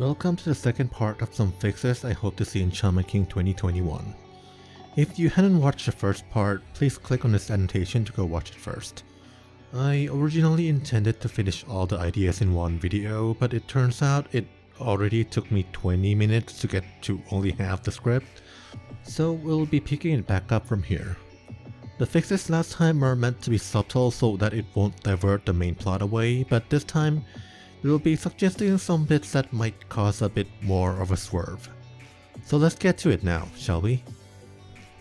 Welcome to the second part of some fixes I hope to see in Shaman King 2021. If you hadn't watched the first part, please click on this annotation to go watch it first. I originally intended to finish all the ideas in one video, but it turns out it already took me 20 minutes to get to only half the script, so we'll be picking it back up from here. The fixes last time are meant to be subtle so that it won't divert the main plot away, but this time we'll be suggesting some bits that might cause a bit more of a swerve. So let's get to it now, shall we?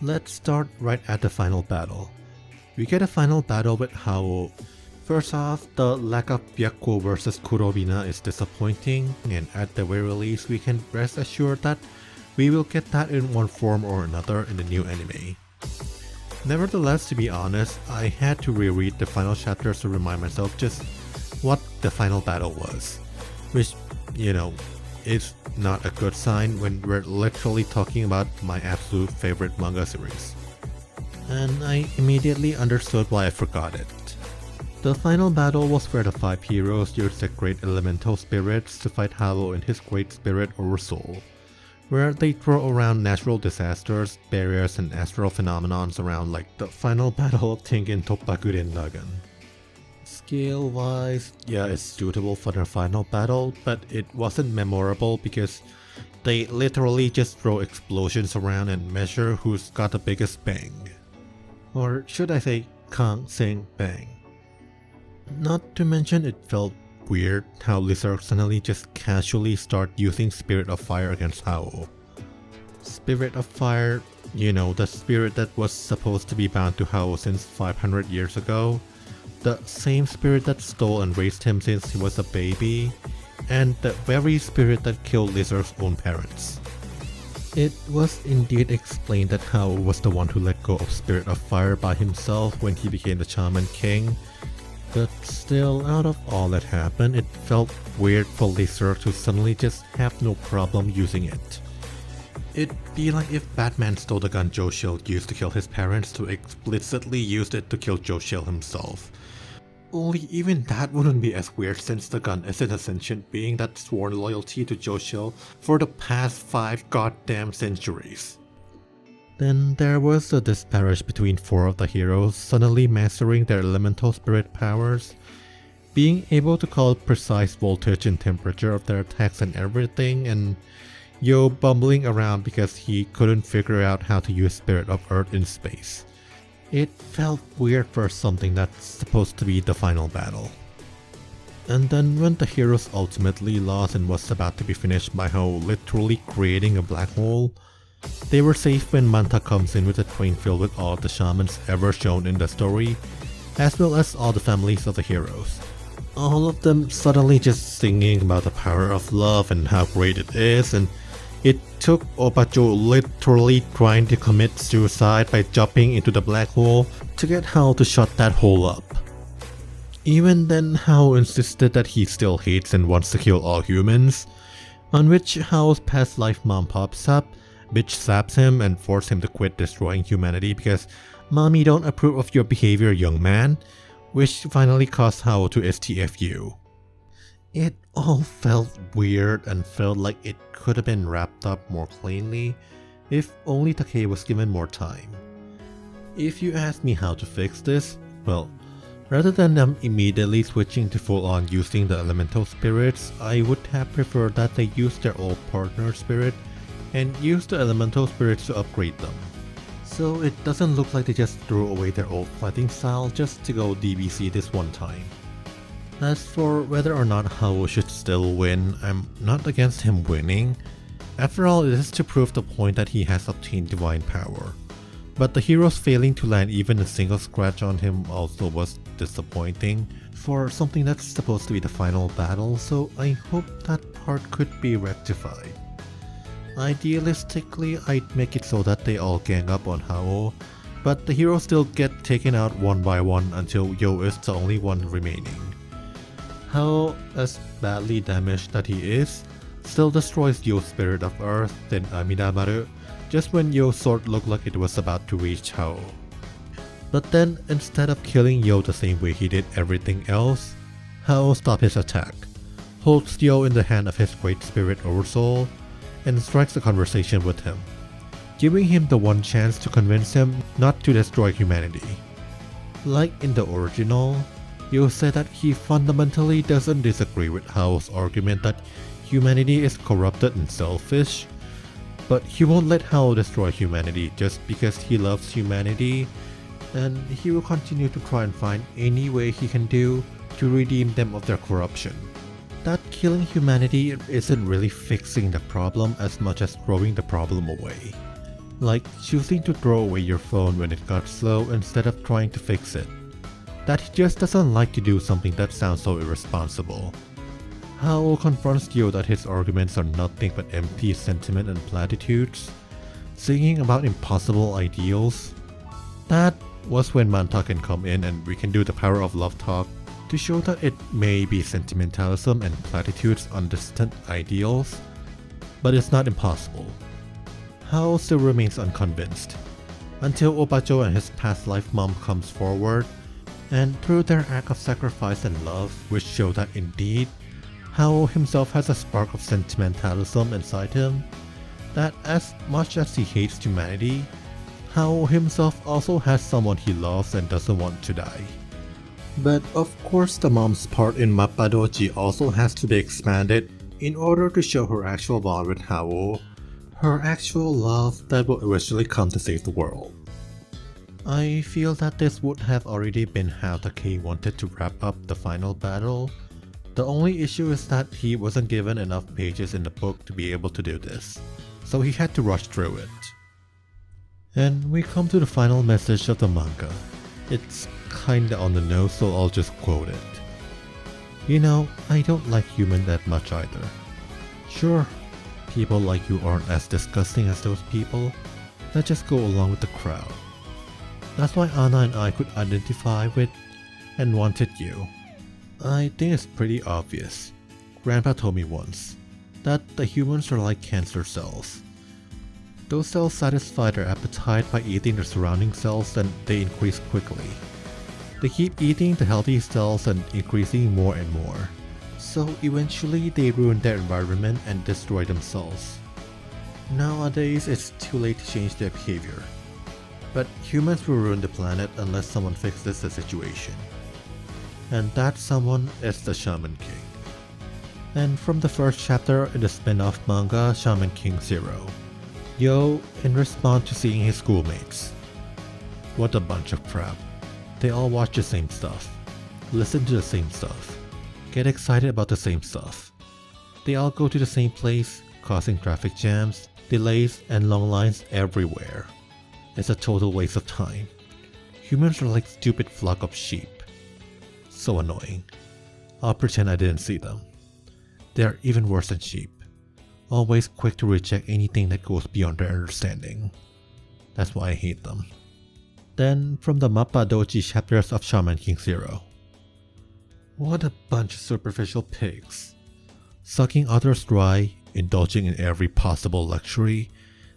Let's start right at the final battle. We get a final battle with Hao. First off, the lack of Byakuo vs Kurobina is disappointing, and at the very least we can rest assured that we will get that in one form or another in the new anime. Nevertheless, to be honest, I had to reread the final chapters to remind myself just what the final battle was, which, is not a good sign when we're literally talking about my absolute favorite manga series. And I immediately understood why I forgot it. The final battle was where the 5 heroes used their great elemental spirits to fight Hao and his great spirit Oversoul, where they throw around natural disasters, barriers, and astral phenomenons around like the final battle of Tengen Toppakuren Nagan. Scale wise, yeah, it's suitable for their final battle, but it wasn't memorable because they literally just throw explosions around and measure who's got the biggest bang. Or should I say Kang, Zeng, bang. Not to mention it felt weird how Lizard suddenly just casually start using Spirit of Fire against Hao. Spirit of Fire, the spirit that was supposed to be bound to Hao since 500 years ago. The same spirit that stole and raised him since he was a baby, and the very spirit that killed Lizard's own parents. It was indeed explained that Hao was the one who let go of Spirit of Fire by himself when he became the Shaman King, but still, out of all that happened, it felt weird for Lizard to suddenly just have no problem using it. It'd be like if Batman stole the gun Joe Chill used to kill his parents to explicitly use it to kill Joe Chill himself. Only even that wouldn't be as weird since the gun isn't a sentient being that's sworn loyalty to Joe Chill for the past 5 goddamn centuries. Then there was the disparage between 4 of the heroes suddenly mastering their elemental spirit powers, being able to call precise voltage and temperature of their attacks and everything, and Yo bumbling around because he couldn't figure out how to use Spirit of Earth in space. It felt weird for something that's supposed to be the final battle. And then when the heroes ultimately lost and was about to be finished by Hao literally creating a black hole, they were safe when Manta comes in with a train filled with all of the shamans ever shown in the story, as well as all the families of the heroes. All of them suddenly just singing about the power of love and how great it is, and it took Opacho literally trying to commit suicide by jumping into the black hole to get Hao to shut that hole up. Even then, Hao insisted that he still hates and wants to kill all humans, on which Hao's past life mom pops up, bitch slaps him and forces him to quit destroying humanity because mommy don't approve of your behavior, young man, which finally caused Hao to STFU. It all felt weird and felt like it could have been wrapped up more cleanly if only Takei was given more time. If you ask me how to fix this, well, rather than them immediately switching to full-on using the elemental spirits, I would have preferred that they use their old partner spirit and use the elemental spirits to upgrade them. So it doesn't look like they just threw away their old fighting style just to go DBC this one time. As for whether or not Hao should still win, I'm not against him winning. After all, it is to prove the point that he has obtained divine power. But the heroes failing to land even a single scratch on him also was disappointing for something that's supposed to be the final battle, so I hope that part could be rectified. Idealistically, I'd make it so that they all gang up on Hao, but the heroes still get taken out one by one until Yo is the only one remaining. Hao, as badly damaged that he is, still destroys Yo's Spirit of Earth, then Amidamaru, just when Yo's sword looked like it was about to reach Hao. But then, instead of killing Yo the same way he did everything else, Hao stopped his attack, holds Yo in the hand of his Great Spirit Oversoul, and strikes a conversation with him, giving him the one chance to convince him not to destroy humanity. Like in the original, Yo said that he fundamentally doesn't disagree with Hao's argument that humanity is corrupted and selfish, but he won't let Hao destroy humanity just because he loves humanity, and he will continue to try and find any way he can do to redeem them of their corruption. That killing humanity isn't really fixing the problem as much as throwing the problem away. Like choosing to throw away your phone when it got slow instead of trying to fix it. That he just doesn't like to do something that sounds so irresponsible. Hao confronts Yo that his arguments are nothing but empty sentiment and platitudes, singing about impossible ideals. That was when Manta can come in and we can do the power of love talk to show that it may be sentimentalism and platitudes on distant ideals, but it's not impossible. Hao still remains unconvinced, until Opacho and his past life mom comes forward, and through their act of sacrifice and love, which show that indeed, Hao himself has a spark of sentimentalism inside him, that as much as he hates humanity, Hao himself also has someone he loves and doesn't want to die. But of course the mom's part in Mappadoji also has to be expanded in order to show her actual bond with Hao, her actual love that will eventually come to save the world. I feel that this would have already been how Takei wanted to wrap up the final battle. The only issue is that he wasn't given enough pages in the book to be able to do this, so he had to rush through it. And we come to the final message of the manga. It's kinda on the nose, so I'll just quote it. You know, I don't like humans that much either. Sure, people like you aren't as disgusting as those people that just go along with the crowd. That's why Anna and I could identify with and wanted you. I think it's pretty obvious. Grandpa told me once that the humans are like cancer cells. Those cells satisfy their appetite by eating the surrounding cells and they increase quickly. They keep eating the healthy cells and increasing more and more. So eventually they ruin their environment and destroy themselves. Nowadays it's too late to change their behavior. But humans will ruin the planet unless someone fixes the situation. And that someone is the Shaman King. And from the first chapter in the spin-off manga Shaman King 0, Yo, in response to seeing his schoolmates. What a bunch of crap. They all watch the same stuff, listen to the same stuff, get excited about the same stuff. They all go to the same place, causing traffic jams, delays, and long lines everywhere. It's a total waste of time. Humans are like stupid flock of sheep. So annoying. I'll pretend I didn't see them. They're even worse than sheep. Always quick to reject anything that goes beyond their understanding. That's why I hate them. Then from the Mappadoji chapters of Shaman King 0. What a bunch of superficial pigs. Sucking others dry, indulging in every possible luxury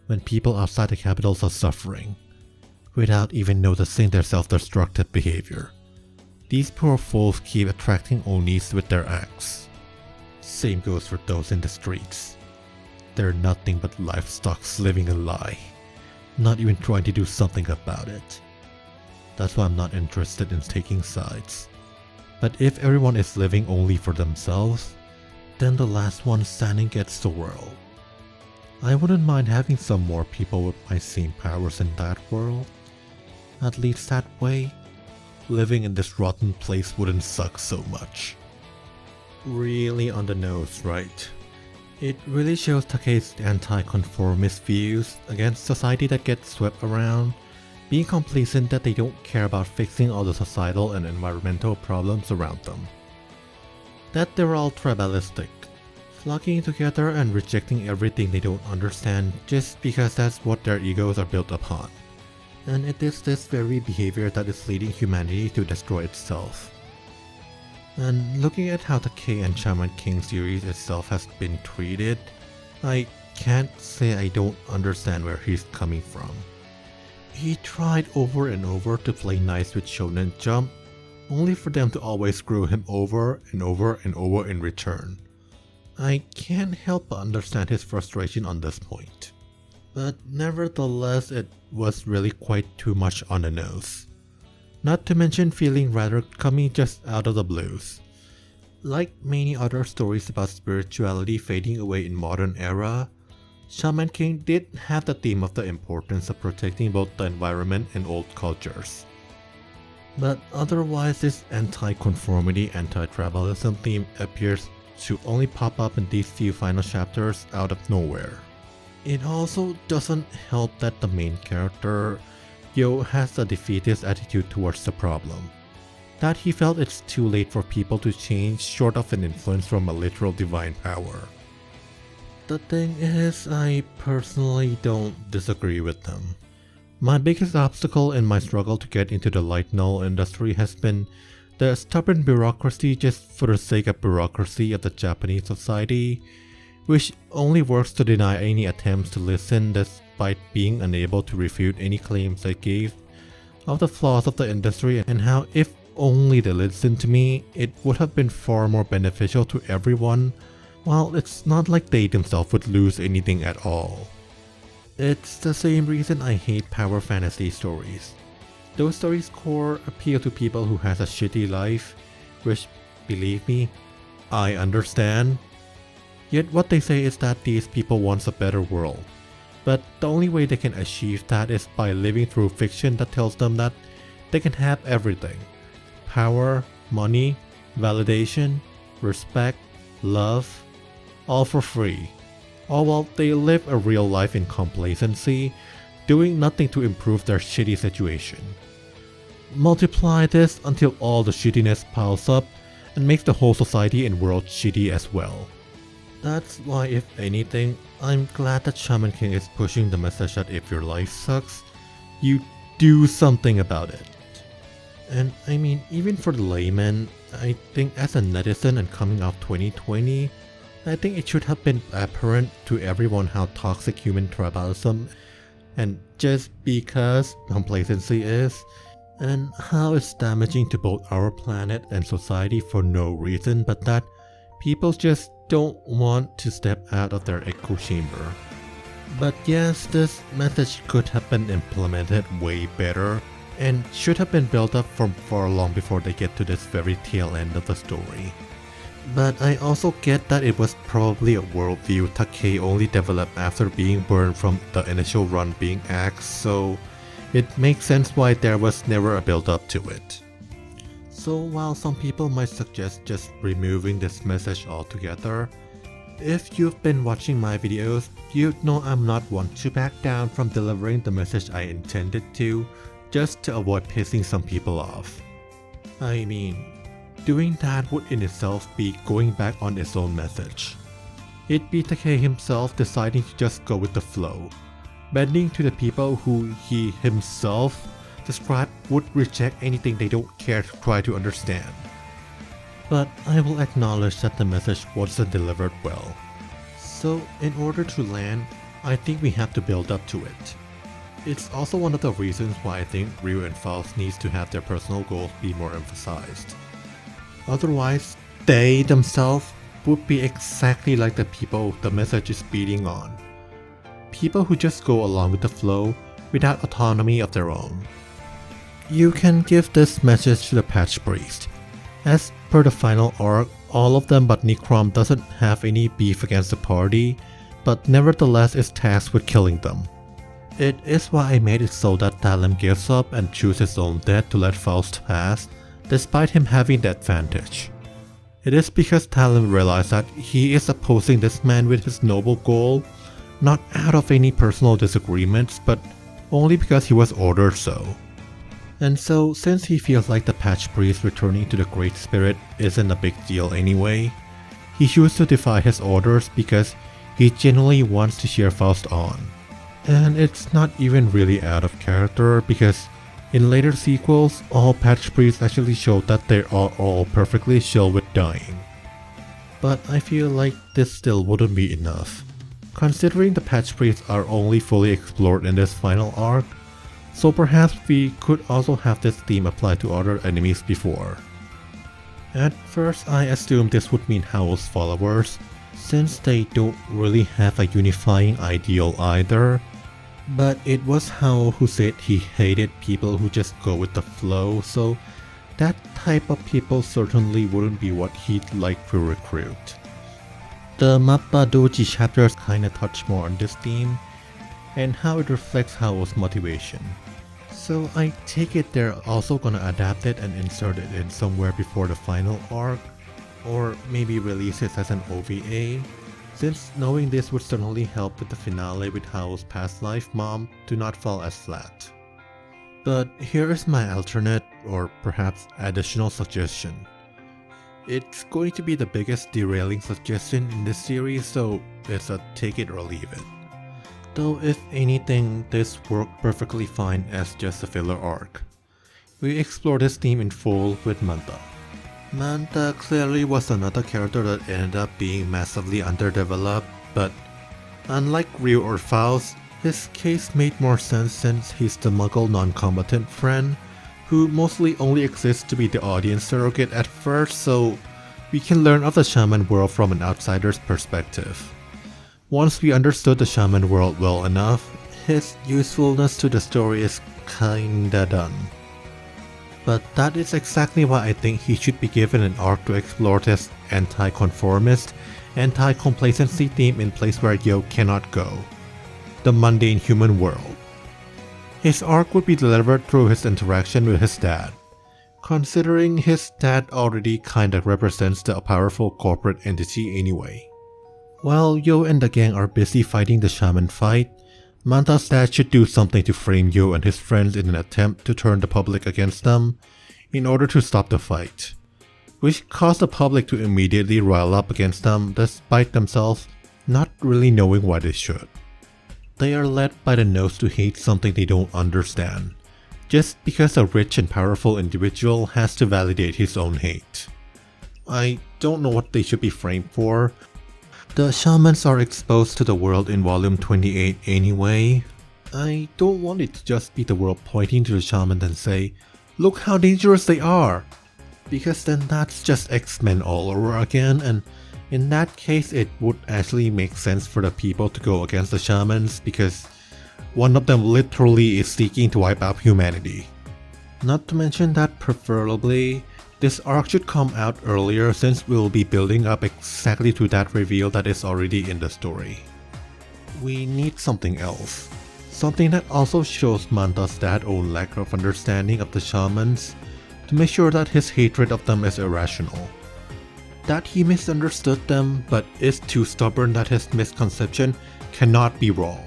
when people outside the capitals are suffering, without even noticing their self-destructive behavior. These poor fools keep attracting Onis with their acts. Same goes for those in the streets. They're nothing but livestock living a lie, not even trying to do something about it. That's why I'm not interested in taking sides. But if everyone is living only for themselves, then the last one standing gets the world. I wouldn't mind having some more people with my same powers in that world. At least that way, living in this rotten place wouldn't suck so much. Really on the nose, right? It really shows Takei's anti-conformist views against society that gets swept around, being complacent that they don't care about fixing all the societal and environmental problems around them. That they're all tribalistic, flocking together and rejecting everything they don't understand just because that's what their egos are built upon. And it is this very behavior that is leading humanity to destroy itself. And looking at how the Kang and Shaman King series itself has been treated, I can't say I don't understand where he's coming from. He tried over and over to play nice with Shonen Jump, only for them to always screw him over and over and over in return. I can't help but understand his frustration on this point. But nevertheless, it was really quite too much on the nose. Not to mention feeling rather coming just out of the blues. Like many other stories about spirituality fading away in modern era, Shaman King did have the theme of the importance of protecting both the environment and old cultures. But otherwise, this anti-conformity, anti-tribalism theme appears to only pop up in these few final chapters out of nowhere. It also doesn't help that the main character, Yo, has a defeatist attitude towards the problem. That he felt it's too late for people to change short of an influence from a literal divine power. The thing is, I personally don't disagree with them. My biggest obstacle in my struggle to get into the light novel industry has been the stubborn bureaucracy just for the sake of bureaucracy of the Japanese society, which only works to deny any attempts to listen despite being unable to refute any claims I gave of the flaws of the industry and how if only they listened to me, it would have been far more beneficial to everyone, while it's not like they themselves would lose anything at all. It's the same reason I hate power fantasy stories. Those stories' core appeal to people who has a shitty life, which, believe me, I understand. Yet what they say is that these people want a better world. But the only way they can achieve that is by living through fiction that tells them that they can have everything. Power, money, validation, respect, love, all for free. All while they live a real life in complacency, doing nothing to improve their shitty situation. Multiply this until all the shittiness piles up and makes the whole society and world shitty as well. That's why, if anything, I'm glad that Shaman King is pushing the message that if your life sucks, you do something about it. And I mean, even for the layman, I think as a netizen and coming out 2020, I think it should have been apparent to everyone how toxic human tribalism and just because complacency is, and how it's damaging to both our planet and society for no reason but that people just don't want to step out of their echo chamber. But yes, this message could have been implemented way better and should have been built up from far long before they get to this very tail end of the story. But I also get that it was probably a worldview Takei only developed after being burned from the initial run being axed, so it makes sense why there was never a build up to it. So while some people might suggest just removing this message altogether, if you've been watching my videos, you'd know I'm not one to back down from delivering the message I intended to, just to avoid pissing some people off. I mean, doing that would in itself be going back on its own message. It'd be Takei himself deciding to just go with the flow, bending to the people who he himself described would reject anything they don't care to try to understand. But I will acknowledge that the message wasn't delivered well. So in order to land, I think we have to build up to it. It's also one of the reasons why I think Ryu and Faust needs to have their personal goals be more emphasized. Otherwise, they themselves would be exactly like the people the message is beating on. People who just go along with the flow without autonomy of their own. You can give this message to the Patch Priest. As per the final arc, all of them but Necrom doesn't have any beef against the party, but nevertheless is tasked with killing them. It is why I made it so that Thalem gives up and chooses his own death to let Faust pass, despite him having the advantage. It is because Thalem realized that he is opposing this man with his noble goal, not out of any personal disagreements, but only because he was ordered so. And so, since he feels like the Patch Priest returning to the Great Spirit isn't a big deal anyway, he chooses to defy his orders because he genuinely wants to cheer Faust on. And it's not even really out of character because in later sequels, all Patch Priests actually showed that they are all perfectly chill with dying. But I feel like this still wouldn't be enough, considering the Patch Priests are only fully explored in this final arc, so perhaps we could also have this theme applied to other enemies before. At first I assumed this would mean Howl's followers, since they don't really have a unifying ideal either. But it was Hao who said he hated people who just go with the flow, so that type of people certainly wouldn't be what he'd like to recruit. The Pt.2 chapters kinda touch more on this theme, and how it reflects Hao's motivation. So I take it they're also gonna adapt it and insert it in somewhere before the final arc, or maybe release it as an OVA, since knowing this would certainly help with the finale with Hao's past life mom to not fall as flat. But here is my alternate, or perhaps additional suggestion. It's going to be the biggest derailing suggestion in this series, so it's a take it or leave it. Though if anything, this worked perfectly fine as just a filler arc. We explore this theme in full with Manta. Manta clearly was another character that ended up being massively underdeveloped, but unlike Ryu or Faust, his case made more sense since he's the muggle non-combatant friend who mostly only exists to be the audience surrogate at first, so we can learn of the shaman world from an outsider's perspective. Once we understood the shaman world well enough, his usefulness to the story is kinda done. But that is exactly why I think he should be given an arc to explore this anti-conformist, anti-complacency theme in place where Yo cannot go. The mundane human world. His arc would be delivered through his interaction with his dad, considering his dad already kinda represents the powerful corporate entity anyway. While Yo and the gang are busy fighting the shaman fight, Manta's dad should do something to frame Yo and his friends in an attempt to turn the public against them in order to stop the fight, which caused the public to immediately rile up against them despite themselves not really knowing why they should. They are led by the nose to hate something they don't understand, just because a rich and powerful individual has to validate his own hate. I don't know what they should be framed for. The shamans are exposed to the world in volume 28 anyway. I don't want it to just be the world pointing to the shaman and say, "Look how dangerous they are!" Because then that's just X-Men all over again, and in that case it would actually make sense for the people to go against the shamans because one of them literally is seeking to wipe out humanity. Not to mention that preferably, this arc should come out earlier since we'll be building up exactly to that reveal that is already in the story. We need something else. Something that also shows Manta's dad's own lack of understanding of the shamans to make sure that his hatred of them is irrational. That he misunderstood them but is too stubborn that his misconception cannot be wrong.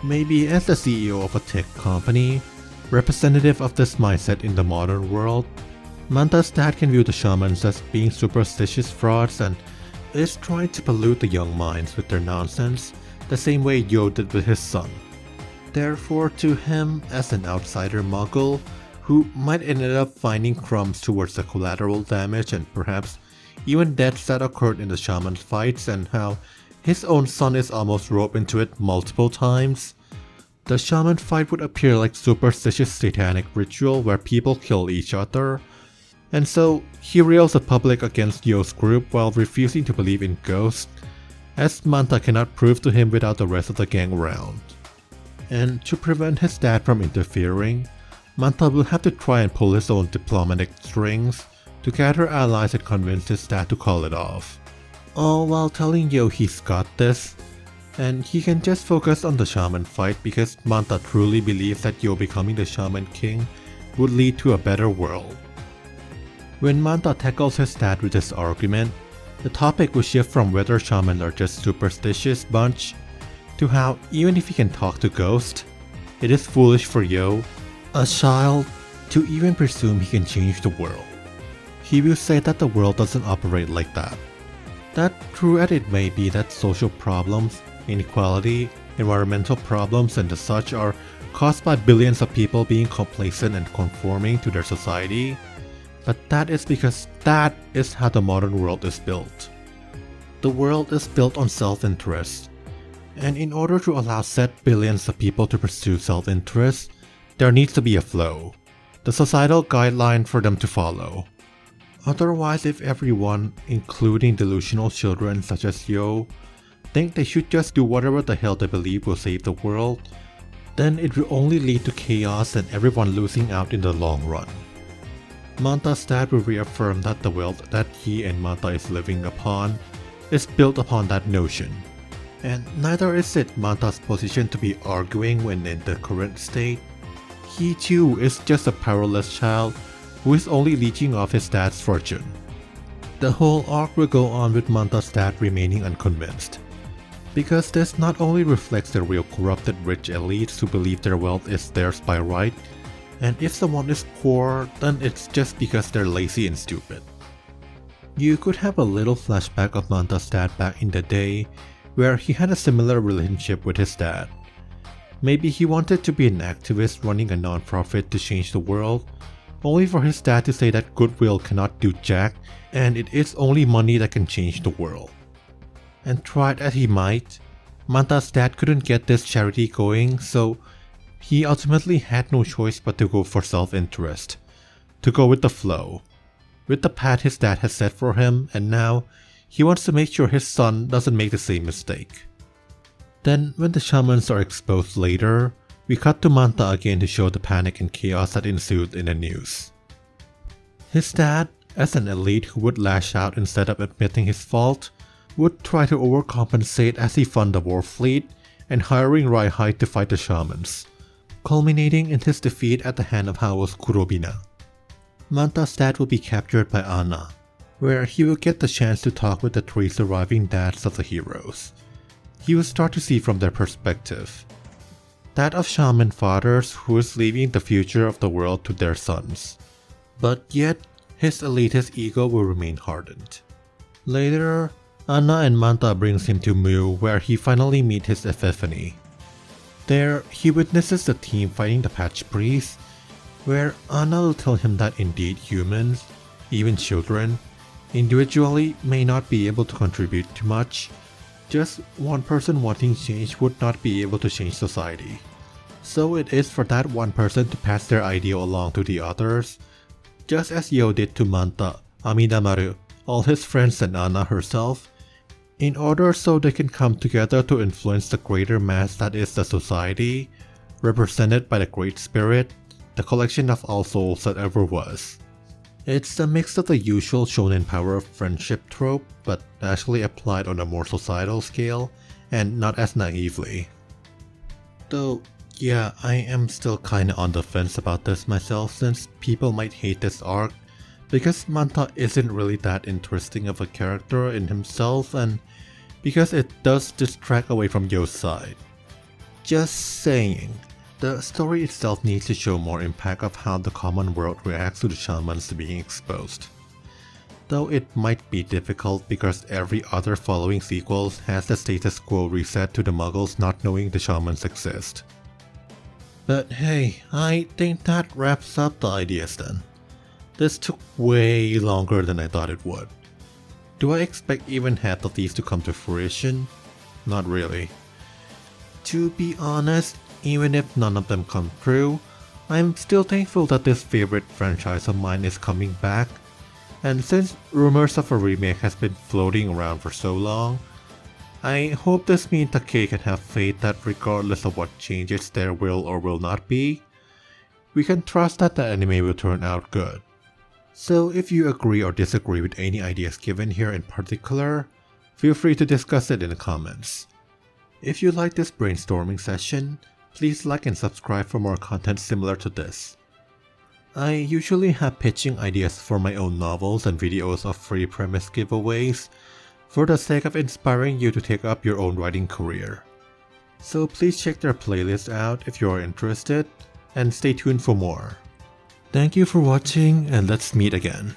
Maybe as the CEO of a tech company, representative of this mindset in the modern world, Manta's dad can view the shamans as being superstitious frauds and is trying to pollute the young minds with their nonsense the same way Yo did with his son. Therefore, to him, as an outsider muggle, who might end up finding crumbs towards the collateral damage and perhaps even deaths that occurred in the shaman's fights and how his own son is almost roped into it multiple times, the shaman fight would appear like superstitious satanic ritual where people kill each other. And so, he rails the public against Yo's group while refusing to believe in ghosts, as Manta cannot prove to him without the rest of the gang around. And to prevent his dad from interfering, Manta will have to try and pull his own diplomatic strings to gather allies and convince his dad to call it off. All while telling Yo he's got this, and he can just focus on the shaman fight because Manta truly believes that Yo becoming the Shaman King would lead to a better world. When Manta tackles his dad with this argument, the topic will shift from whether shamans are just superstitious bunch to how even if he can talk to ghosts, it is foolish for Yo, a child, to even presume he can change the world. He will say that the world doesn't operate like that. That true as it may be that social problems, inequality, environmental problems and the such are caused by billions of people being complacent and conforming to their society, but that is because that is how the modern world is built. The world is built on self-interest, and in order to allow said billions of people to pursue self-interest, there needs to be a flow, the societal guideline for them to follow. Otherwise, if everyone, including delusional children such as Yo, think they should just do whatever the hell they believe will save the world, then it will only lead to chaos and everyone losing out in the long run. Manta's dad will reaffirm that the world that he and Manta is living upon is built upon that notion, and neither is it Manta's position to be arguing when in the current state. He too is just a powerless child who is only leeching off his dad's fortune. The whole arc will go on with Manta's dad remaining unconvinced, because this not only reflects the real corrupted rich elites who believe their wealth is theirs by right, and if someone is poor, then it's just because they're lazy and stupid. You could have a little flashback of Manta's dad back in the day, where he had a similar relationship with his dad. Maybe he wanted to be an activist running a non-profit to change the world, only for his dad to say that goodwill cannot do jack and it is only money that can change the world. And tried as he might, Manta's dad couldn't get this charity going, so he ultimately had no choice but to go for self-interest, to go with the flow, with the path his dad has set for him, and now he wants to make sure his son doesn't make the same mistake. Then, when the shamans are exposed later, we cut to Manta again to show the panic and chaos that ensued in the news. His dad, as an elite who would lash out instead of admitting his fault, would try to overcompensate as he funded the war fleet and hiring Raihai to fight the shamans, culminating in his defeat at the hand of Hao's Kurobina. Manta's dad will be captured by Anna, where he will get the chance to talk with the three surviving dads of the heroes. He will start to see from their perspective, that of shaman fathers who is leaving the future of the world to their sons, but yet his elitist ego will remain hardened. Later, Anna and Manta brings him to Mu, where he finally meets his epiphany. There, he witnesses the team fighting the Patch Priest, where Anna will tell him that indeed humans, even children, individually may not be able to contribute too much. Just one person wanting change would not be able to change society. So it is for that one person to pass their ideal along to the others, just as Yo did to Manta, Amidamaru, all his friends and Anna herself, in order so they can come together to influence the greater mass that is the society, represented by the Great Spirit, the collection of all souls that ever was. It's a mix of the usual shonen power of friendship trope, but actually applied on a more societal scale, and not as naively. Though, yeah, I am still kinda on the fence about this myself, since people might hate this arc, because Manta isn't really that interesting of a character in himself, and because it does distract away from Yo's side. Just saying. The story itself needs to show more impact of how the common world reacts to the shamans being exposed. Though it might be difficult because every other following sequels has the status quo reset to the muggles not knowing the shamans exist. But hey, I think that wraps up the ideas then. This took way longer than I thought it would. Do I expect even half of these to come to fruition? Not really. To be honest, even if none of them come true, I'm still thankful that this favorite franchise of mine is coming back, and since rumors of a remake has been floating around for so long, I hope this means Takei can have faith that regardless of what changes there will or will not be, we can trust that the anime will turn out good. So if you agree or disagree with any ideas given here in particular, feel free to discuss it in the comments. If you like this brainstorming session, please like and subscribe for more content similar to this. I usually have pitching ideas for my own novels and videos of free premise giveaways for the sake of inspiring you to take up your own writing career. So please check their playlist out if you are interested, and stay tuned for more. Thank you for watching, and let's meet again.